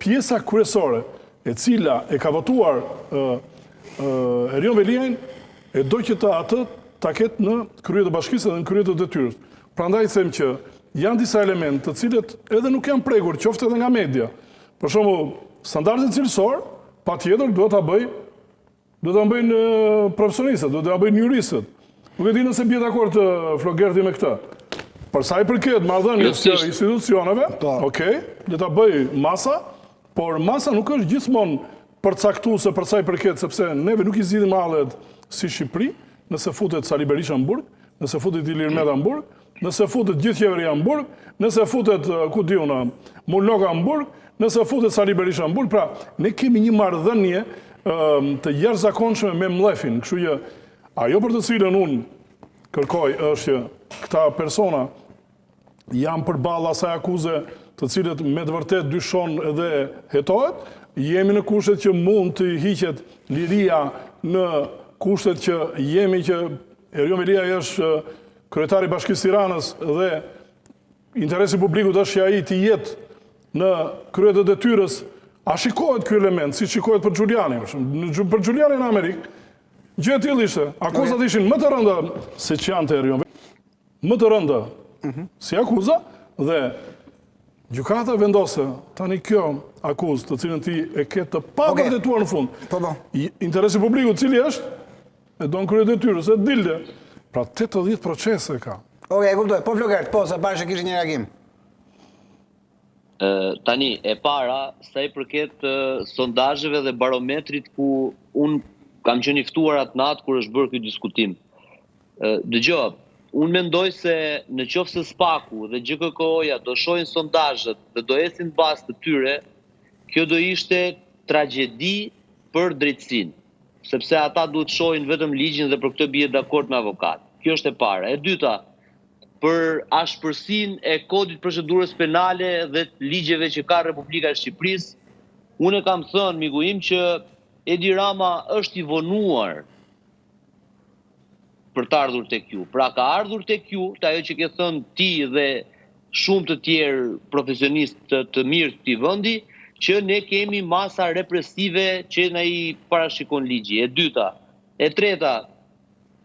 pjesa kryesore e cila e ka votuar Erion Veliajn e do që atë ta ketë në krye të bashkisë dhe në krye të detyrës. Prandaj them që janë disa elementë të cilët edhe nuk janë prekur, qoftë edhe nga media. Për shembull, standardet cilësor, patjetër duhet ta bëjnë profesionistët, duhet ta bëjnë juristët. Nuk e di nëse bie dakord Flogerti me këtë. Për sa i përket marrëdhënies të institucioneve, okay, le ta bëj masa, por masa nuk është gjithmonë përcaktuese për sa i përket, sepse neve nuk i zgjidhim hallet si Shqipëri, nëse futet Sali Berisha në burg, nëse futet Ilir Meta në burg, nëse futet gjithë qeveria në burg, nëse futet Mulnoka në burg, nëse futet Sali Berisha në burg. Pra, ne kemi një marrëdhënie të jashtëzakonshme me mlefin, kështu që ajo për të cilën unë kërkoj është që këta persona janë përballë asaj akuze të cilët me të vërtet dyshon dhe hetohet, jemi në kushtet që mund të hiqet liria në kushtet që jemi që Erion Veliaj është kryetari i Bashkisë Tiranës dhe interesi publikut është që ai të jetë në krye të detyrës. A shikohet ky element, si shikohet për Giulianin? Për Giulianin në Amerikë, gjë e tillë ishte. Akuzat ishin më të rënda se që janë të Erion Veliaj. Më të rënda si akuza dhe gjykata vendose tani kjo akuzë të cilën ti e ke të pavërtetuar në fund. Interesi publikut cili është e don krye detyrës, e dilde. Pra 80 procese ka. Okej, kuptoj. Po Flogert, po sa parë kishte një reagim. Tani, e para, sa i përket sondazheve dhe barometrit ku unë kam qenë i ftuar atë natë kur është bërë ky diskutim. Dëgjoj, unë mendoj se në qoftë se SPAK-u dhe GKK-ja do shohin sondazhet dhe do ecin bazë të tyre, kjo do ishte tragjedi për drejtësinë, sepse ata duhet shohin vetëm ligjin dhe për këtë bie dakord me avokat. Kjo është e para. E dyta, për ashpërsinë e kodit procedurës penale dhe ligjeve që ka Republika e Shqipërisë, unë e kam thënë miku im që Edi Rama është i vonuar për të ardhur tek ju. Pra ka ardhur tek ju, të ajo që ke thënë ti dhe shumë të tjerë profesionistë të mirë të këtij vendi, që ne kemi masa represive që na i parashikon ligji. E dyta, e treta,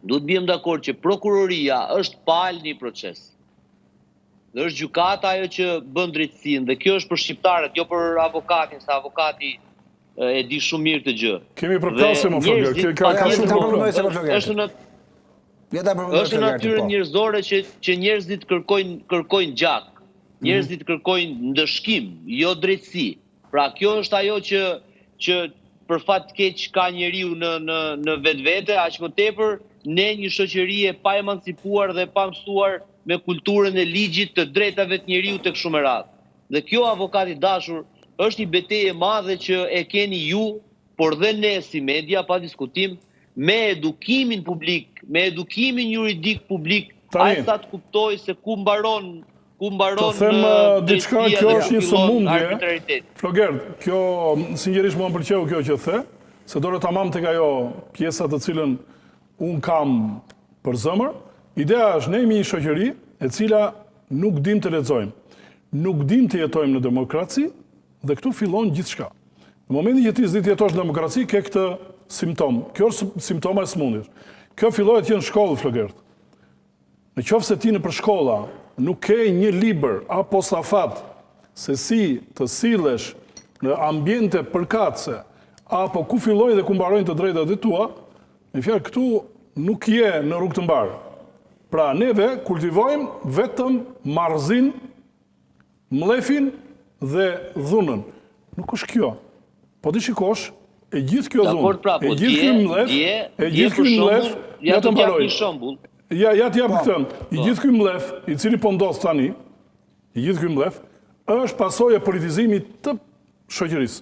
duhet bjem dakord që prokuroria është palë një proces. Dhe është gjykata ajo që bën drejtësinë dhe kjo është për shqiptarët, jo për avokatin, sa avokati e di shumë mirë këtë gjë. Kemi përplasje më Flogert, ka shumë problem. Është natyrë njerëzore që njerëzit kërkojnë gjak, njerëzit kërkojnë ndëshkim, jo drejtësi. Pra kjo është ajo që për fat keq ka njeriu në vetvete, aq më tepër ne një shoqëri e pa emancipuar dhe pa mësuar me kulturën e ligjit të drejtave të njeriu tek shumë e radhë. Dhe kjo, avokati dashur, është një betejë e madhe që e keni ju, por dhe ne si media pa diskutim, me edukimin publik, me edukimin juridik publik, ai sa të kuptoj se ku mbaron të them diçka, kjo është një sëmundje. Flogert, kjo sinqerisht më pëlqeu kjo që the, se dore tamam tek ajo pjesa të cilën un kam për zemër. Ideja është ne jemi një shoqëri e cila nuk dim të lexojmë, nuk dim të jetojmë në demokraci dhe këtu fillon gjithçka. Në momentin që ti s'di të jetosh në demokraci, ke këtë simptom. Kjo është simptoma e sëmundjes. Kjo filloi atje në shkollë, Flogert. Në qoftë se ti nëpër shkolla nuk ke një libër apo safat se si të sillesh në ambiente përkatëse, apo ku fillojnë dhe ku mbarojnë të drejtat e tua, me fjalë këtu nuk je në rrugë të mbarë. Pra neve kultivojmë vetëm marrëzin, mlefin dhe dhunën. Nuk është kjo. Po ti shikosh, e gjithë kjo dhunë, e gjithë kjo mlef, ja të mbaroj. Ja t'jap këtë. I gjithë ky mlef, i cili po ndodh tani, i gjithë ky mlef, është pasojë e politizimit të shoqërisë.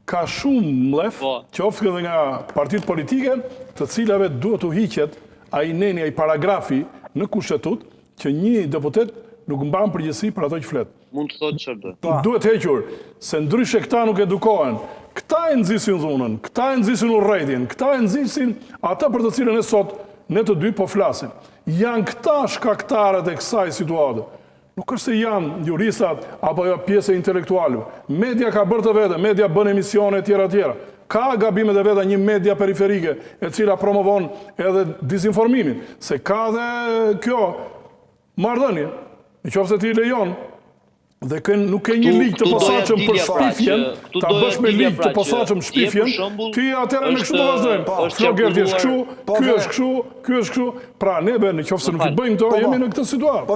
Ka shumë mlef, qoftë edhe nga partitë politike, të cilave duhet u hiqet ai neni, ai paragrafi në kushtetut, që një deputet nuk mban përgjegjësi për ato që flet. Mund të thotë çfarë do. Duhet hequr, se ndryshe këta nuk edukohen. Këta e nxisin dhunën, këta e nxisin urrëtin, këta e nxisin atë për të cilën e sot ne të dy po flasim. Janë këta shkaktarët e kësaj situate. Nuk është se janë juristat apo jo pjesë e intelektualëve. Media ka bërë të vete, media bën emisione tjera. Ka gabime dhe veta një media periferike e cila promovon edhe dizinformimin. Se ka dhe kjo marrëdhënie, nëse ti lejon dhe nuk ke një ligj të posaçëm për shpifjen, ta bësh me ligj të posaçëm shpifjen, ti atëherë ne kështu do vazhdojmë. Flogerti është kështu, ky është kështu. Pra nebe nëse nuk i bëjmë këto, jemi në këtë situatë.